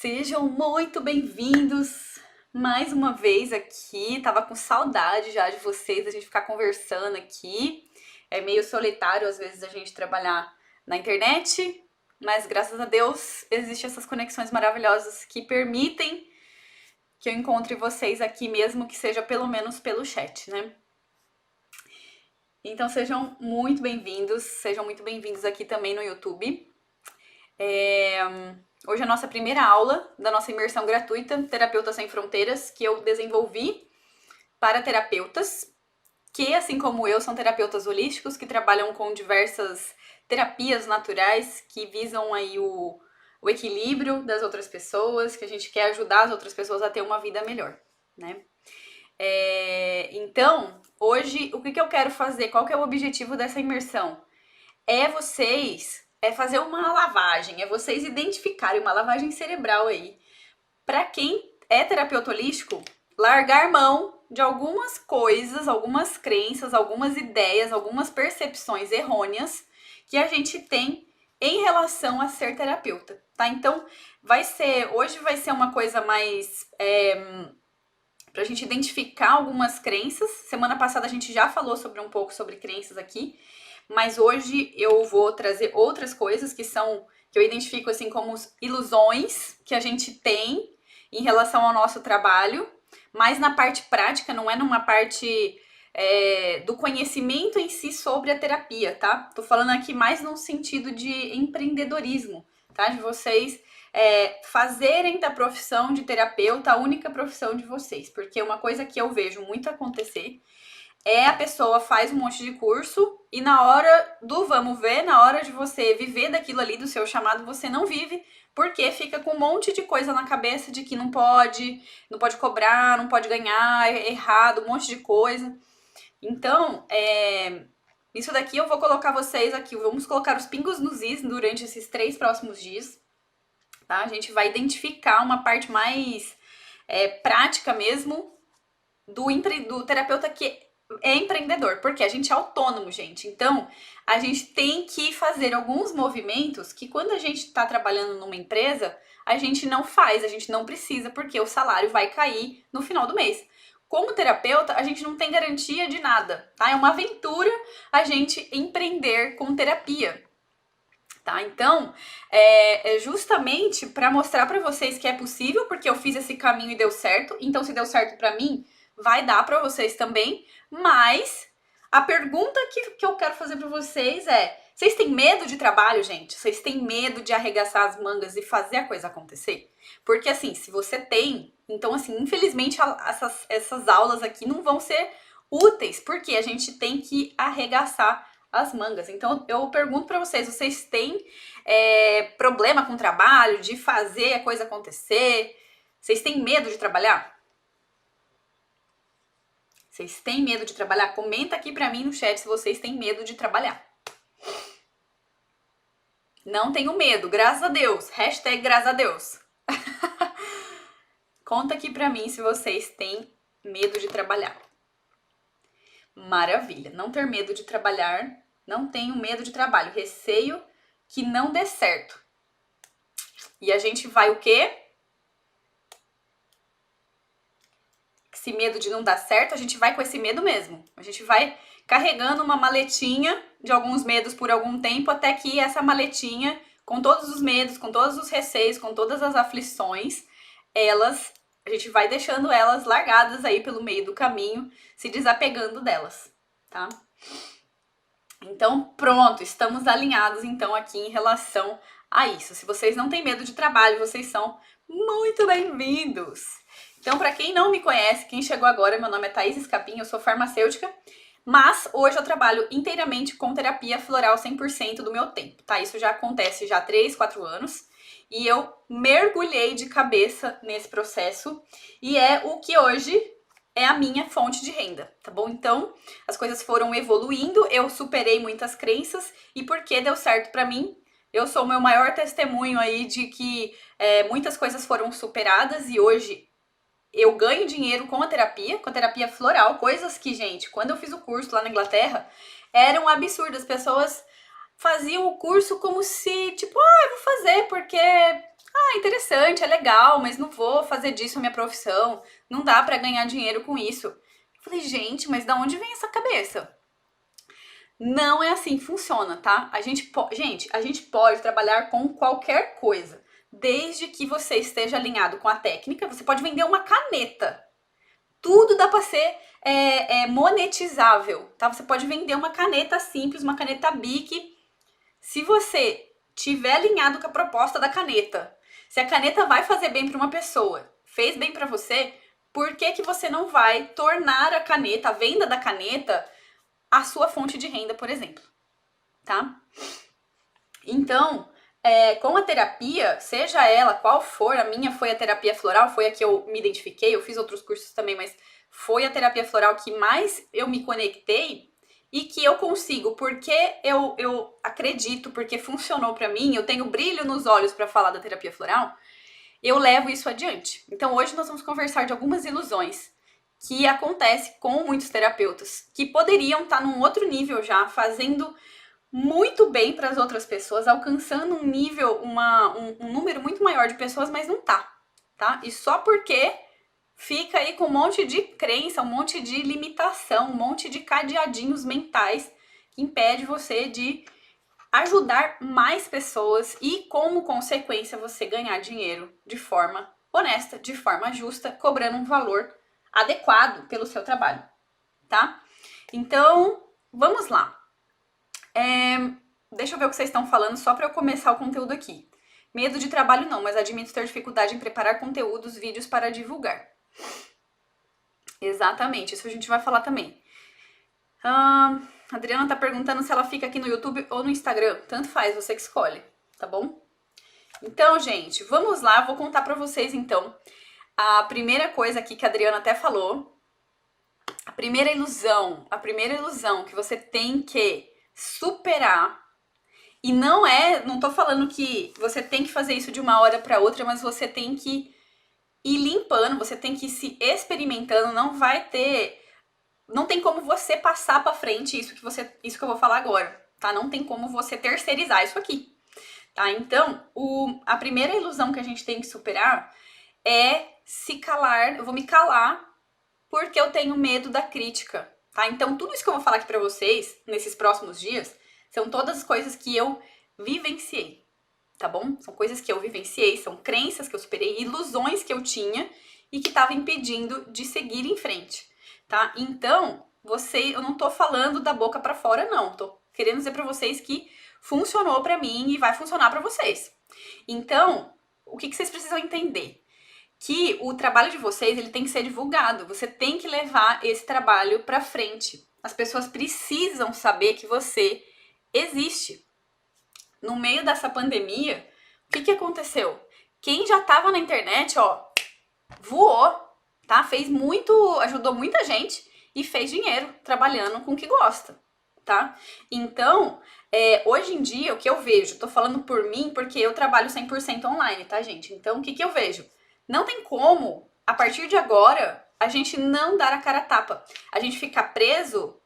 Sejam muito bem-vindos mais uma vez aqui. Tava com saudade já de vocês, a gente ficar conversando aqui. É meio solitário às vezes a gente trabalhar na internet, mas graças a Deus existem essas conexões maravilhosas que permitem que eu encontre vocês aqui, mesmo que seja pelo menos pelo chat, né? Então sejam muito bem-vindos aqui também no YouTube. Hoje é a nossa primeira aula da nossa imersão gratuita Terapeutas Sem Fronteiras, que eu desenvolvi para terapeutas que, assim como eu, são terapeutas holísticos que trabalham com diversas terapias naturais que visam aí o equilíbrio das outras pessoas, que a gente quer ajudar as outras pessoas a ter uma vida melhor, né? Então, hoje, o que eu quero fazer? Qual que é o objetivo dessa imersão? É fazer uma lavagem, é vocês identificarem uma lavagem cerebral aí. Para quem é terapeuta holístico, largar mão de algumas coisas, algumas crenças, algumas ideias, algumas percepções errôneas que a gente tem em relação a ser terapeuta, tá? Então, hoje vai ser uma coisa mais pra gente identificar algumas crenças. Semana passada a gente já falou um pouco sobre crenças aqui, mas hoje eu vou trazer outras coisas que eu identifico assim como ilusões que a gente tem em relação ao nosso trabalho, mas na parte prática, não é numa parte do conhecimento em si sobre a terapia, tá? Tô falando aqui mais no sentido de empreendedorismo, tá? De vocês fazerem da profissão de terapeuta a única profissão de vocês. Porque uma coisa que eu vejo muito acontecer é a pessoa faz um monte de curso e na hora do vamos ver, na hora de você viver daquilo ali, do seu chamado, você não vive, porque fica com um monte de coisa na cabeça de que não pode cobrar, não pode ganhar, é errado, um monte de coisa. Então, isso daqui eu vou colocar vocês aqui, vamos colocar os pingos nos is durante esses 3 próximos dias, tá? A gente vai identificar uma parte mais prática mesmo do terapeuta que é empreendedor, porque a gente é autônomo, gente. Então, a gente tem que fazer alguns movimentos que quando a gente está trabalhando numa empresa, a gente não faz, a gente não precisa, porque o salário vai cair no final do mês. Como terapeuta, a gente não tem garantia de nada, tá? É uma aventura a gente empreender com terapia. Tá? Então, é justamente para mostrar para vocês que é possível, porque eu fiz esse caminho e deu certo. Então, se deu certo para mim, vai dar para vocês também. Mas a pergunta que eu quero fazer para vocês é: vocês têm medo de trabalho, gente? Vocês têm medo de arregaçar as mangas e fazer a coisa acontecer? Porque assim, se você tem, então assim, infelizmente essas aulas aqui não vão ser úteis, porque a gente tem que arregaçar as mangas. Então eu pergunto para vocês têm problema com o trabalho, de fazer a coisa acontecer? Vocês têm medo de trabalhar? Vocês têm medo de trabalhar? Comenta aqui pra mim no chat se vocês têm medo de trabalhar. Não tenho medo, graças a Deus. Hashtag graças a Deus. Conta aqui pra mim se vocês têm medo de trabalhar. Maravilha. Não ter medo de trabalhar. Não tenho medo de trabalho. Receio que não dê certo. E a gente vai o quê? Esse medo de não dar certo, a gente vai com esse medo mesmo. A gente vai carregando uma maletinha de alguns medos por algum tempo, até que essa maletinha, com todos os medos, com todos os receios, com todas as aflições, a gente vai deixando elas largadas aí pelo meio do caminho, se desapegando delas, tá? Então, pronto, estamos alinhados então aqui em relação a isso. Se vocês não têm medo de trabalho, vocês são muito bem-vindos! Então, para quem não me conhece, quem chegou agora, meu nome é Thaís Escapim, eu sou farmacêutica, mas hoje eu trabalho inteiramente com terapia floral 100% do meu tempo, tá? Isso já acontece já há 3, 4 anos e eu mergulhei de cabeça nesse processo e é o que hoje é a minha fonte de renda, tá bom? Então, as coisas foram evoluindo, eu superei muitas crenças e porque deu certo pra mim, eu sou o meu maior testemunho aí de que muitas coisas foram superadas e hoje eu ganho dinheiro com a terapia floral, coisas que, gente, quando eu fiz o curso lá na Inglaterra, eram absurdas. As pessoas faziam o curso como se, tipo, eu vou fazer porque interessante, é legal, mas não vou fazer disso a minha profissão, não dá pra ganhar dinheiro com isso. Eu falei, gente, mas da onde vem essa cabeça? Não é assim que funciona, tá? A gente pode trabalhar com qualquer coisa, desde que você esteja alinhado com a técnica. Você pode vender uma caneta. Tudo dá para ser monetizável, tá? Você pode vender uma caneta simples, uma caneta Bic. Se você tiver alinhado com a proposta da caneta, se a caneta vai fazer bem para uma pessoa, fez bem para você, por que que você não vai tornar a caneta, a venda da caneta, a sua fonte de renda, por exemplo, tá? Então, com a terapia, seja ela qual for, a minha foi a terapia floral, foi a que eu me identifiquei, eu fiz outros cursos também, mas foi a terapia floral que mais eu me conectei e que eu consigo, porque eu acredito, porque funcionou pra mim, eu tenho brilho nos olhos pra falar da terapia floral, eu levo isso adiante. Então hoje nós vamos conversar de algumas ilusões que acontece com muitos terapeutas, que poderiam estar num outro nível já, fazendo muito bem para as outras pessoas, alcançando um nível, um número muito maior de pessoas, mas não tá? E só porque fica aí com um monte de crença, um monte de limitação, um monte de cadeadinhos mentais que impede você de ajudar mais pessoas e, como consequência, você ganhar dinheiro de forma honesta, de forma justa, cobrando um valor adequado pelo seu trabalho, tá? Então, vamos lá. Deixa eu ver o que vocês estão falando só para eu começar o conteúdo aqui. Medo de trabalho não, mas admito ter dificuldade em preparar conteúdos, vídeos para divulgar. Exatamente, isso a gente vai falar também. A Adriana tá perguntando se ela fica aqui no YouTube ou no Instagram. Tanto faz, você que escolhe, tá bom? Então, gente, vamos lá, vou contar pra vocês então. A primeira coisa aqui que a Adriana até falou, a primeira ilusão que você tem que superar, e não tô falando que você tem que fazer isso de uma hora pra outra, mas você tem que ir limpando, você tem que ir se experimentando, não tem como você passar pra frente isso que eu vou falar agora, tá? Não tem como você terceirizar isso aqui, tá? Então, a primeira ilusão que a gente tem que superar é se calar. Eu vou me calar porque eu tenho medo da crítica, tá? Então, tudo isso que eu vou falar aqui pra vocês nesses próximos dias são todas as coisas que eu vivenciei, tá bom? São coisas que eu vivenciei, são crenças que eu superei, ilusões que eu tinha e que estavam impedindo de seguir em frente, tá? Então, eu não tô falando da boca pra fora, não. Tô querendo dizer pra vocês que funcionou pra mim e vai funcionar pra vocês. Então, o que vocês precisam entender? Que o trabalho de vocês, ele tem que ser divulgado. Você tem que levar esse trabalho pra frente. As pessoas precisam saber que você existe. No meio dessa pandemia, o que aconteceu? Quem já tava na internet, ó, voou, tá? Ajudou muita gente e fez dinheiro trabalhando com o que gosta, tá? Então, hoje em dia, o que eu vejo, tô falando por mim porque eu trabalho 100% online, tá, gente? Então, o que eu vejo? Não tem como, a partir de agora, a gente não dar a cara a tapa. A gente ficar preso,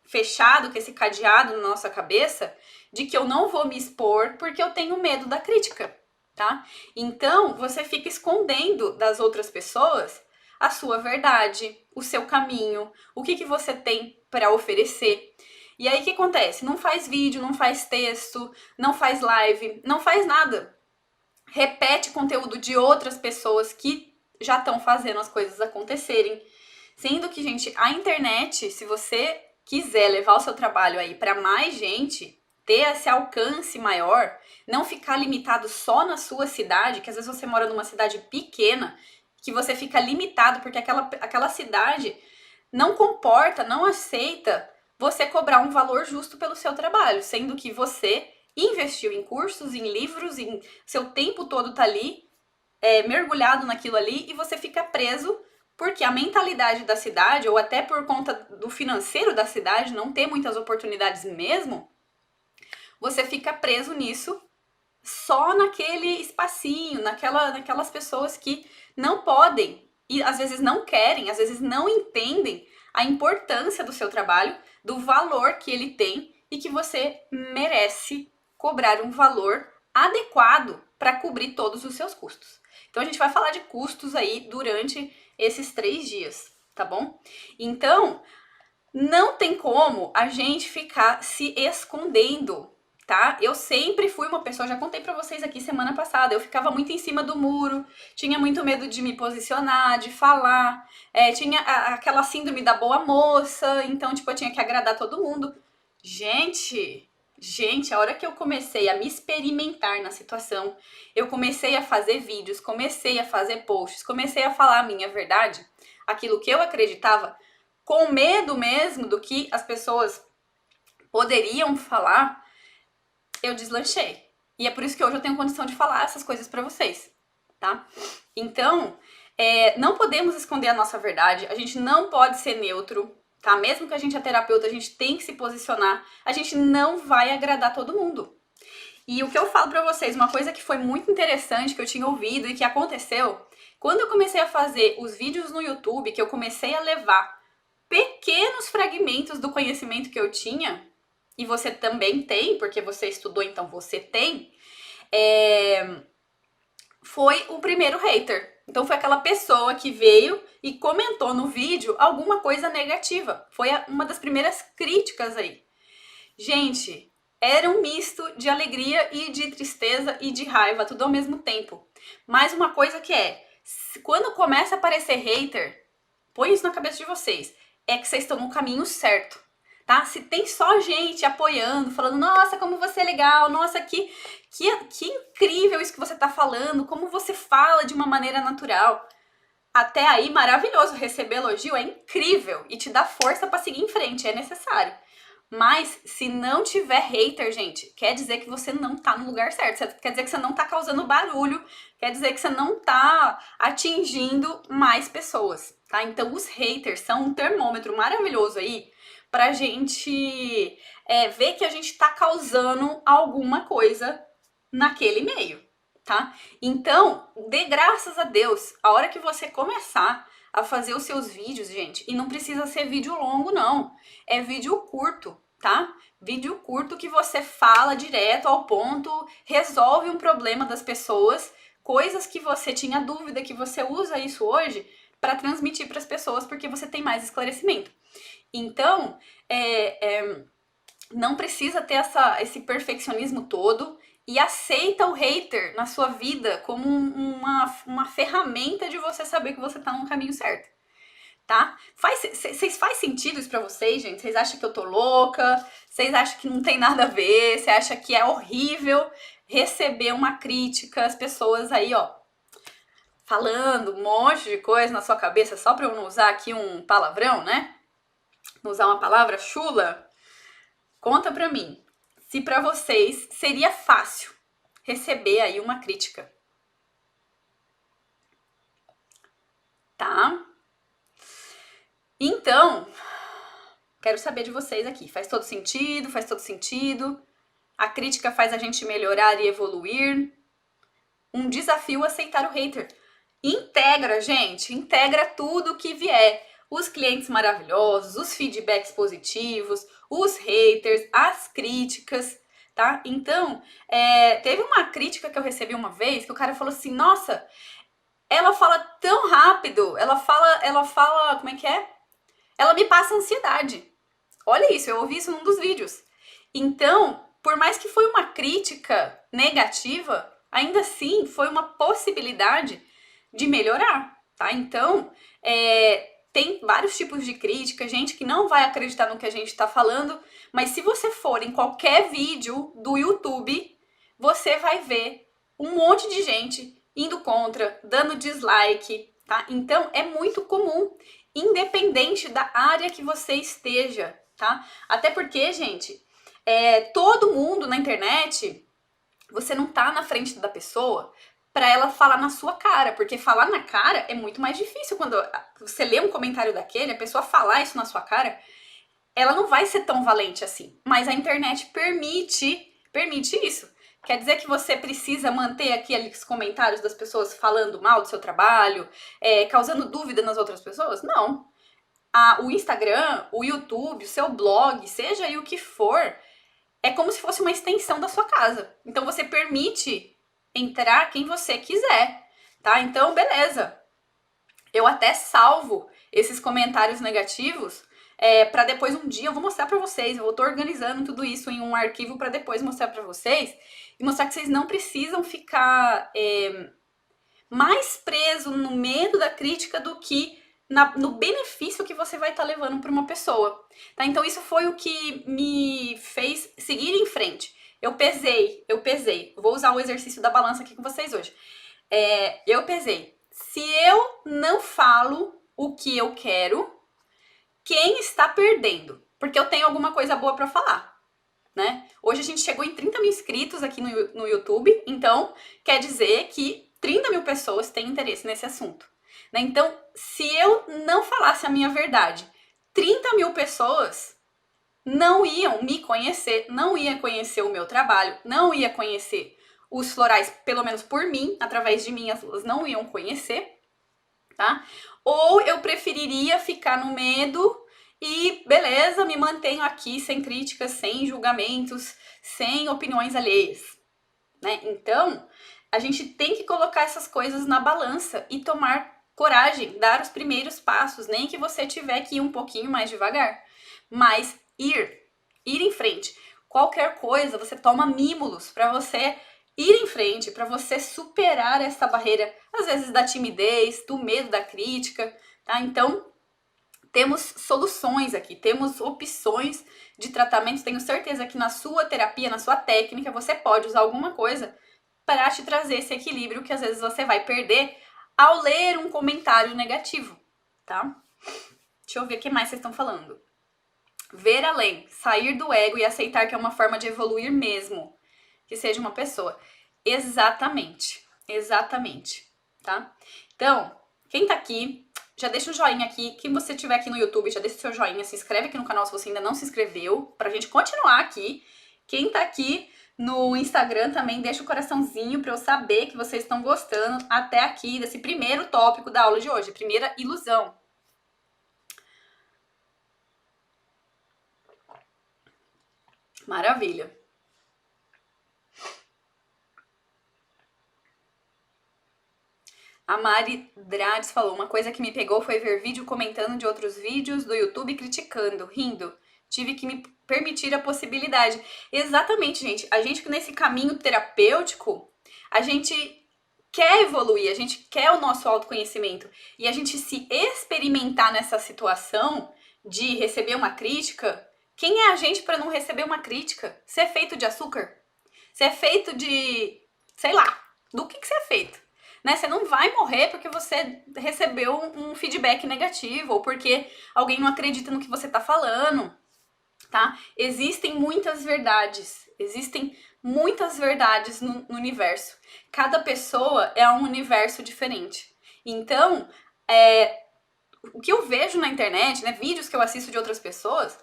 fechado com esse cadeado na nossa cabeça, de que eu não vou me expor porque eu tenho medo da crítica, tá? Então, você fica escondendo das outras pessoas a sua verdade, o seu caminho, o que você tem para oferecer. E aí, o que acontece? Não faz vídeo, não faz texto, não faz live, não faz nada. Repete conteúdo de outras pessoas que já estão fazendo as coisas acontecerem. Sendo que, gente, a internet, se você quiser levar o seu trabalho aí para mais gente, ter esse alcance maior, não ficar limitado só na sua cidade, que às vezes você mora numa cidade pequena, que você fica limitado porque aquela cidade não comporta, não aceita você cobrar um valor justo pelo seu trabalho, sendo que você investiu em cursos, em livros, seu tempo todo tá ali, mergulhado naquilo ali, e você fica preso porque a mentalidade da cidade, ou até por conta do financeiro da cidade, não ter muitas oportunidades mesmo, você fica preso nisso só naquele espacinho, naquelas pessoas que não podem e às vezes não querem, às vezes não entendem a importância do seu trabalho, do valor que ele tem e que você merece cobrar um valor adequado para cobrir todos os seus custos. Então a gente vai falar de custos aí durante esses 3 dias, tá bom? Então, não tem como a gente ficar se escondendo, tá? Eu sempre fui uma pessoa, já contei pra vocês aqui semana passada, eu ficava muito em cima do muro, tinha muito medo de me posicionar, de falar, tinha aquela síndrome da boa moça, então, tipo, eu tinha que agradar todo mundo. Gente, a hora que eu comecei a me experimentar na situação, eu comecei a fazer vídeos, comecei a fazer posts, comecei a falar a minha verdade, aquilo que eu acreditava, com medo mesmo do que as pessoas poderiam falar, eu deslanchei. E é por isso que hoje eu tenho condição de falar essas coisas pra vocês, tá? Então, não podemos esconder a nossa verdade, a gente não pode ser neutro, tá? Mesmo que a gente é terapeuta, a gente tem que se posicionar, a gente não vai agradar todo mundo. E o que eu falo pra vocês, uma coisa que foi muito interessante, que eu tinha ouvido e que aconteceu, quando eu comecei a fazer os vídeos no YouTube, que eu comecei a levar pequenos fragmentos do conhecimento que eu tinha, e você também tem, porque você estudou, então você tem, foi o primeiro hater. Então foi aquela pessoa que veio e comentou no vídeo alguma coisa negativa. Foi uma das primeiras críticas aí. Gente, era um misto de alegria e de tristeza e de raiva, tudo ao mesmo tempo. Mas uma coisa que quando começa a aparecer hater, põe isso na cabeça de vocês, é que vocês estão no caminho certo, tá? Se tem só gente apoiando, falando, nossa, como você é legal, nossa, que incrível isso que você tá falando, como você fala de uma maneira natural. Até aí, maravilhoso, receber elogio é incrível e te dá força pra seguir em frente, é necessário. Mas se não tiver hater, gente, quer dizer que você não tá no lugar certo, quer dizer que você não tá causando barulho, quer dizer que você não tá atingindo mais pessoas, tá? Então os haters são um termômetro maravilhoso aí pra gente ver que a gente tá causando alguma coisa naquele meio, tá? Então, dê graças a Deus, a hora que você começar a fazer os seus vídeos, gente, e não precisa ser vídeo longo, não. É vídeo curto, tá? Vídeo curto que você fala direto ao ponto, resolve um problema das pessoas, coisas que você tinha dúvida, que você usa isso hoje para transmitir para as pessoas, porque você tem mais esclarecimento. Então, não precisa ter esse perfeccionismo todo e aceita o hater na sua vida como uma ferramenta de você saber que você tá no caminho certo, tá? Faz sentido isso pra vocês, gente? Vocês acham que eu tô louca? Vocês acham que não tem nada a ver? Você acha que é horrível receber uma crítica, as pessoas aí, ó, falando um monte de coisa na sua cabeça só pra eu não usar aqui um palavrão, né? Não usar uma palavra chula? Conta pra mim, se pra vocês seria fácil receber aí uma crítica. Tá? Então, quero saber de vocês aqui. Faz todo sentido? Faz todo sentido? A crítica faz a gente melhorar e evoluir? Um desafio aceitar o hater. Integra, gente. Integra tudo que vier. Os clientes maravilhosos, os feedbacks positivos, os haters, as críticas, tá? Então, teve uma crítica que eu recebi uma vez, que o cara falou assim, nossa, ela fala tão rápido, ela fala, como é que é? Ela me passa ansiedade. Olha isso, eu ouvi isso num dos vídeos. Então, por mais que foi uma crítica negativa, ainda assim foi uma possibilidade de melhorar, tá? Então, tem vários tipos de crítica, gente que não vai acreditar no que a gente tá falando, mas se você for em qualquer vídeo do YouTube, você vai ver um monte de gente indo contra, dando dislike, tá? Então, é muito comum, independente da área que você esteja, tá? Até porque, gente, todo mundo na internet, você não tá na frente da pessoa pra ela falar na sua cara, porque falar na cara é muito mais difícil. Quando você lê um comentário daquele, a pessoa falar isso na sua cara, ela não vai ser tão valente assim. Mas a internet permite isso. Quer dizer que você precisa manter aqueles comentários das pessoas falando mal do seu trabalho, causando dúvida nas outras pessoas? Não. O Instagram, o YouTube, o seu blog, seja aí o que for, é como se fosse uma extensão da sua casa. Então você permite entrar quem você quiser, tá? Então, beleza. Eu até salvo esses comentários negativos para depois um dia eu vou mostrar para vocês. Eu tô organizando tudo isso em um arquivo para depois mostrar para vocês e mostrar que vocês não precisam ficar mais preso no medo da crítica do que no benefício que você vai estar levando para uma pessoa, tá? Então isso foi o que me fez seguir em frente. Eu pesei. Vou usar o exercício da balança aqui com vocês hoje. Eu pesei. Se eu não falo o que eu quero, quem está perdendo? Porque eu tenho alguma coisa boa para falar, né? Hoje a gente chegou em 30 mil inscritos aqui no YouTube, então quer dizer que 30 mil pessoas têm interesse nesse assunto, né? Então, se eu não falasse a minha verdade, 30 mil pessoas não iam me conhecer, não iam conhecer o meu trabalho, não iam conhecer os florais, pelo menos por mim, através de mim, as pessoas não iam conhecer, tá? Ou eu preferiria ficar no medo e, beleza, me mantenho aqui sem críticas, sem julgamentos, sem opiniões alheias, né? Então, a gente tem que colocar essas coisas na balança e tomar coragem, dar os primeiros passos, nem que você tiver que ir um pouquinho mais devagar, mas ir em frente. Qualquer coisa, você toma mimos para você ir em frente, para você superar essa barreira, às vezes da timidez, do medo da crítica, tá? Então, temos soluções aqui, temos opções de tratamento. Tenho certeza que na sua terapia, na sua técnica, você pode usar alguma coisa para te trazer esse equilíbrio que às vezes você vai perder ao ler um comentário negativo, tá? Deixa eu ver o que mais vocês estão falando. Ver além, sair do ego e aceitar que é uma forma de evoluir mesmo, que seja uma pessoa. Exatamente, tá? Então, quem tá aqui, já deixa o joinha aqui. Quem você tiver aqui no YouTube, já deixa o seu joinha, se inscreve aqui no canal se você ainda não se inscreveu, pra gente continuar aqui. Quem tá aqui no Instagram também, deixa o coraçãozinho pra eu saber que vocês estão gostando até aqui desse primeiro tópico da aula de hoje, primeira ilusão. Maravilha. A Mari Drades falou, uma coisa que me pegou foi ver vídeo comentando de outros vídeos do YouTube criticando, rindo. Tive que me permitir a possibilidade. Exatamente, gente. A gente nesse caminho terapêutico, a gente quer evoluir, a gente quer o nosso autoconhecimento. E a gente se experimentar nessa situação de receber uma crítica, quem é a gente para não receber uma crítica? Você é feito de açúcar? Você é feito de, sei lá, do que você é feito? Né? Você não vai morrer porque você recebeu um feedback negativo ou porque alguém não acredita no que você tá falando, tá? Existem muitas verdades no universo. Cada pessoa é um universo diferente. Então, o que eu vejo na internet, né, vídeos que eu assisto de outras pessoas,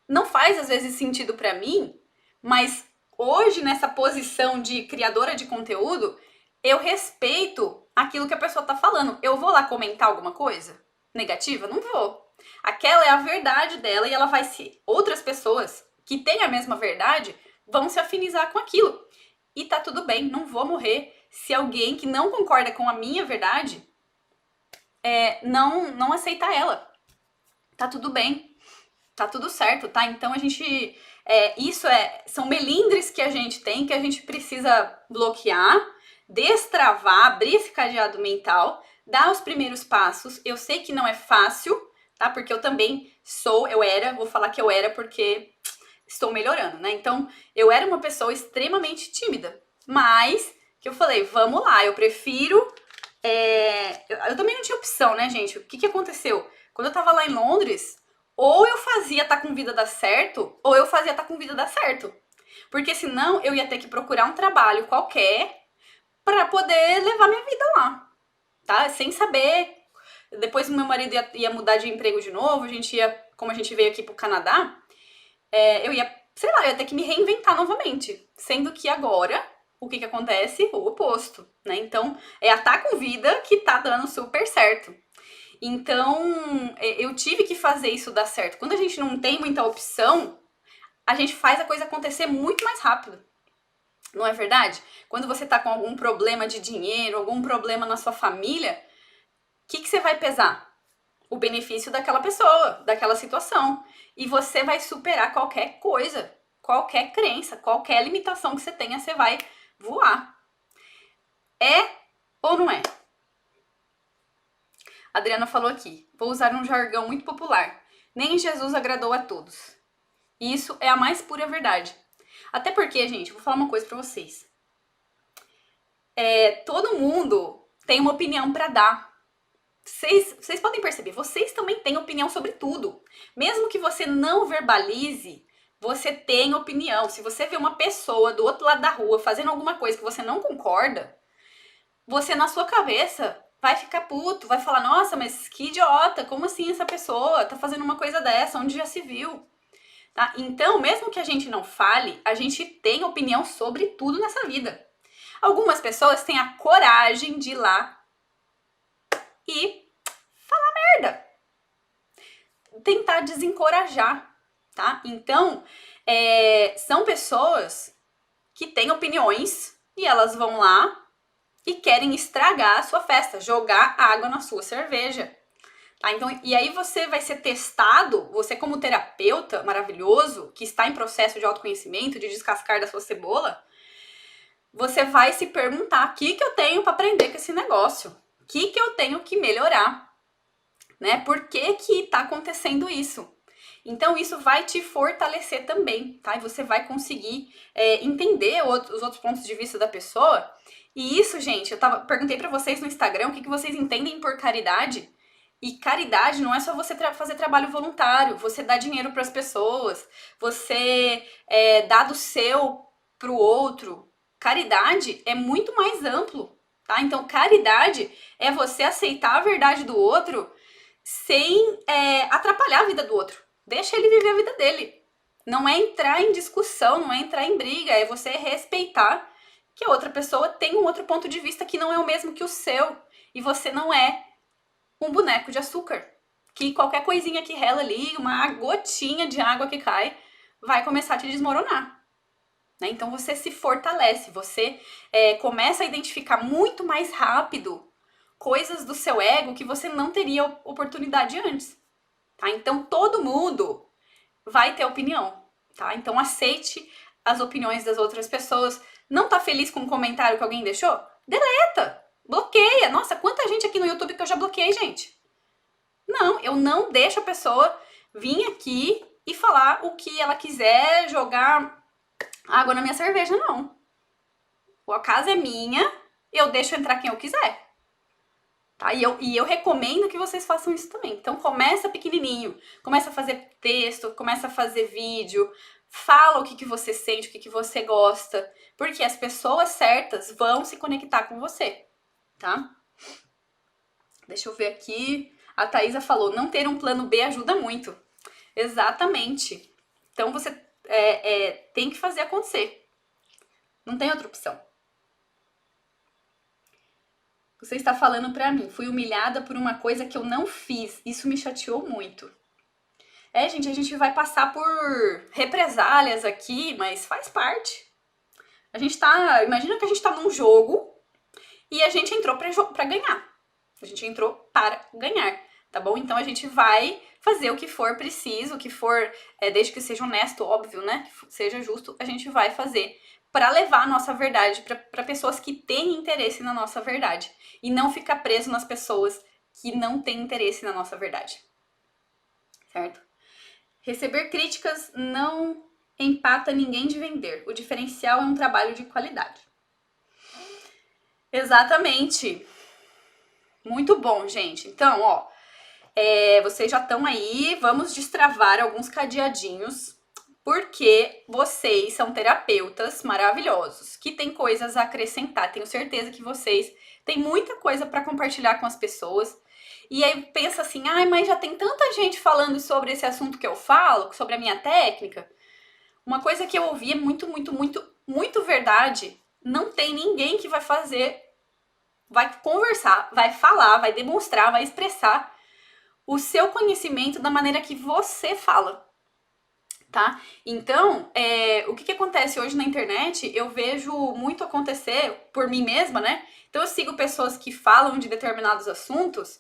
não faz às vezes sentido pra mim, mas hoje nessa posição de criadora de conteúdo, eu respeito aquilo que a pessoa tá falando. Eu vou lá comentar alguma coisa negativa? Não vou. Aquela é a verdade dela e ela vai se... Outras pessoas que têm a mesma verdade vão se afinizar com aquilo. E tá tudo bem, não vou morrer se alguém que não concorda com a minha verdade não aceitar ela. Tá tudo bem. Tá tudo certo, tá? Então a gente... são melindres que a gente tem, que a gente precisa bloquear, destravar, abrir esse cadeado mental, dar os primeiros passos. Eu sei que não é fácil, tá? Porque eu também vou falar que eu era porque estou melhorando, né? Então, eu era uma pessoa extremamente tímida, mas que eu falei, vamos lá, eu prefiro... Eu também não tinha opção, né, gente? O que aconteceu? Quando eu tava lá em Londres, ou eu fazia Tá Com Vida dar certo, ou eu fazia Tá Com Vida dar certo. Porque senão eu ia ter que procurar um trabalho qualquer pra poder levar minha vida lá, tá? Sem saber. Depois meu marido ia mudar de emprego de novo, como a gente veio aqui pro Canadá, eu ia ter que me reinventar novamente. Sendo que agora, o que acontece? O oposto, né? Então, é a Tá Com Vida que tá dando super certo. Então, eu tive que fazer isso dar certo. Quando a gente não tem muita opção, a gente faz a coisa acontecer muito mais rápido. Não é verdade? Quando você tá com algum problema de dinheiro, algum problema na sua família, o que você vai pesar? O benefício daquela pessoa, daquela situação. E você vai superar qualquer coisa, qualquer crença, qualquer limitação que você tenha, você vai voar. É ou não é? A Adriana falou aqui, vou usar um jargão muito popular. Nem Jesus agradou a todos. E isso é a mais pura verdade. Até porque, gente, vou falar uma coisa pra vocês. Todo mundo tem uma opinião pra dar. Vocês podem perceber, vocês também têm opinião sobre tudo. Mesmo que você não verbalize, você tem opinião. Se você vê uma pessoa do outro lado da rua fazendo alguma coisa que você não concorda, você na sua cabeça vai ficar puto, vai falar, nossa, mas que idiota, como assim essa pessoa tá fazendo uma coisa dessa, onde já se viu? Tá? Então, mesmo que a gente não fale, a gente tem opinião sobre tudo nessa vida. Algumas pessoas têm a coragem de ir lá e falar merda. Tentar desencorajar, tá? Então, são pessoas que têm opiniões e elas vão lá e querem estragar a sua festa, jogar água na sua cerveja. Tá? Então, e aí você vai ser testado, você como terapeuta maravilhoso, que está em processo de autoconhecimento, de descascar da sua cebola, você vai se perguntar, o que eu tenho para aprender com esse negócio? O que eu tenho que melhorar? Né? Por que que tá acontecendo isso? Então, isso vai te fortalecer também, tá? E você vai conseguir entender os outros pontos de vista da pessoa. E isso, gente, perguntei pra vocês no Instagram o que vocês entendem por caridade. E caridade não é só você fazer trabalho voluntário, você dá dinheiro pras pessoas, você dá do seu pro outro. Caridade é muito mais amplo, tá? Então, caridade é você aceitar a verdade do outro sem atrapalhar a vida do outro. Deixa ele viver a vida dele. Não é entrar em discussão, não é entrar em briga, é você respeitar que a outra pessoa tem um outro ponto de vista que não é o mesmo que o seu. E você não é um boneco de açúcar. Que qualquer coisinha que rela ali, uma gotinha de água que cai, vai começar a te desmoronar. Né? Então você se fortalece, você começa a identificar muito mais rápido coisas do seu ego que você não teria oportunidade antes. Tá? Então todo mundo vai ter opinião, tá? Então aceite as opiniões das outras pessoas. Não tá feliz com um comentário que alguém deixou? Deleta! Bloqueia! Nossa, quanta gente aqui no YouTube que eu já bloqueei, gente. Não, eu não deixo a pessoa vir aqui e falar o que ela quiser, jogar água na minha cerveja, não. A casa é minha, eu deixo entrar quem eu quiser. Tá? E eu recomendo que vocês façam isso também. Então começa pequenininho, começa a fazer texto, começa a fazer vídeo, fala o que você sente, o que você gosta, porque as pessoas certas vão se conectar com você, tá? Deixa eu ver aqui. A Thaisa falou, não ter um plano B ajuda muito. Exatamente. Então você tem que fazer acontecer. Não tem outra opção. Você está falando pra mim, fui humilhada por uma coisa que eu não fiz. Isso me chateou muito. Gente, a gente vai passar por represálias aqui, mas faz parte. Imagina que a gente tá num jogo e a gente entrou pra ganhar. A gente entrou para ganhar, tá bom? Então a gente vai fazer o que for preciso, o que for, desde que seja honesto, óbvio, né? Que seja justo, a gente vai fazer para levar a nossa verdade para pessoas que têm interesse na nossa verdade. E não ficar preso nas pessoas que não têm interesse na nossa verdade. Certo? Receber críticas não empata ninguém de vender. O diferencial é um trabalho de qualidade. Exatamente. Muito bom, gente. Então, ó, vocês já estão aí, vamos destravar alguns cadeadinhos, porque vocês são terapeutas maravilhosos, que têm coisas a acrescentar. Tenho certeza que vocês têm muita coisa para compartilhar com as pessoas. E aí pensa assim, mas já tem tanta gente falando sobre esse assunto que eu falo, sobre a minha técnica. Uma coisa que eu ouvi é muito, muito, muito, muito verdade. Não tem ninguém que vai conversar, vai falar, vai demonstrar, vai expressar o seu conhecimento da maneira que você fala. tá? Então, o que acontece hoje na internet, eu vejo muito acontecer por mim mesma, né? Então eu sigo pessoas que falam de determinados assuntos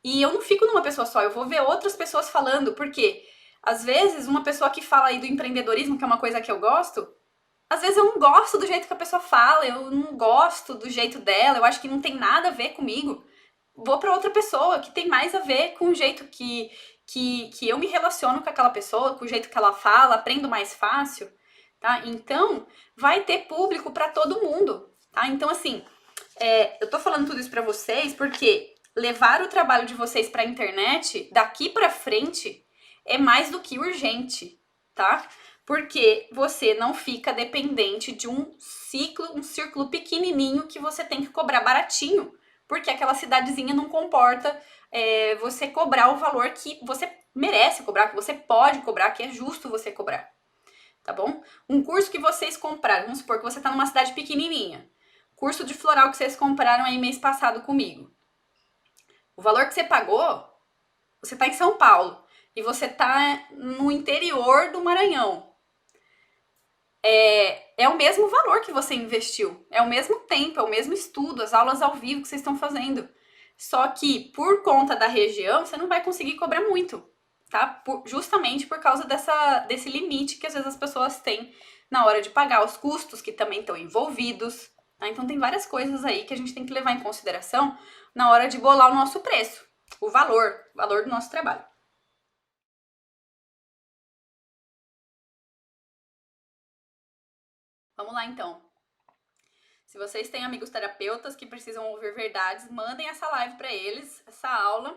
e eu não fico numa pessoa só, eu vou ver outras pessoas falando, porque às vezes uma pessoa que fala aí do empreendedorismo, que é uma coisa que eu gosto, às vezes eu não gosto do jeito que a pessoa fala, eu não gosto do jeito dela, eu acho que não tem nada a ver comigo. Vou para outra pessoa que tem mais a ver com o jeito que eu me relaciono com aquela pessoa, com o jeito que ela fala, aprendo mais fácil, tá? Então, vai ter público para todo mundo, tá? Então, assim, eu tô falando tudo isso para vocês porque levar o trabalho de vocês para a internet daqui para frente é mais do que urgente, tá? Porque você não fica dependente de um círculo pequenininho que você tem que cobrar baratinho, porque aquela cidadezinha não comporta você cobrar o valor que você merece cobrar, que você pode cobrar, que é justo você cobrar, tá bom? Um curso que vocês compraram, vamos supor que você tá numa cidade pequenininha, curso de floral que vocês compraram aí mês passado comigo. O valor que você pagou, você tá em São Paulo e você tá no interior do Maranhão. É o mesmo valor que você investiu, é o mesmo tempo, é o mesmo estudo, as aulas ao vivo que vocês estão fazendo. Só que por conta da região, você não vai conseguir cobrar muito, tá? Justamente por causa desse limite que às vezes as pessoas têm na hora de pagar, os custos que também estão envolvidos. Tá? Então tem várias coisas aí que a gente tem que levar em consideração na hora de bolar o nosso preço, o valor do nosso trabalho. Vamos lá então. Se vocês têm amigos terapeutas que precisam ouvir verdades, mandem essa live para eles, essa aula,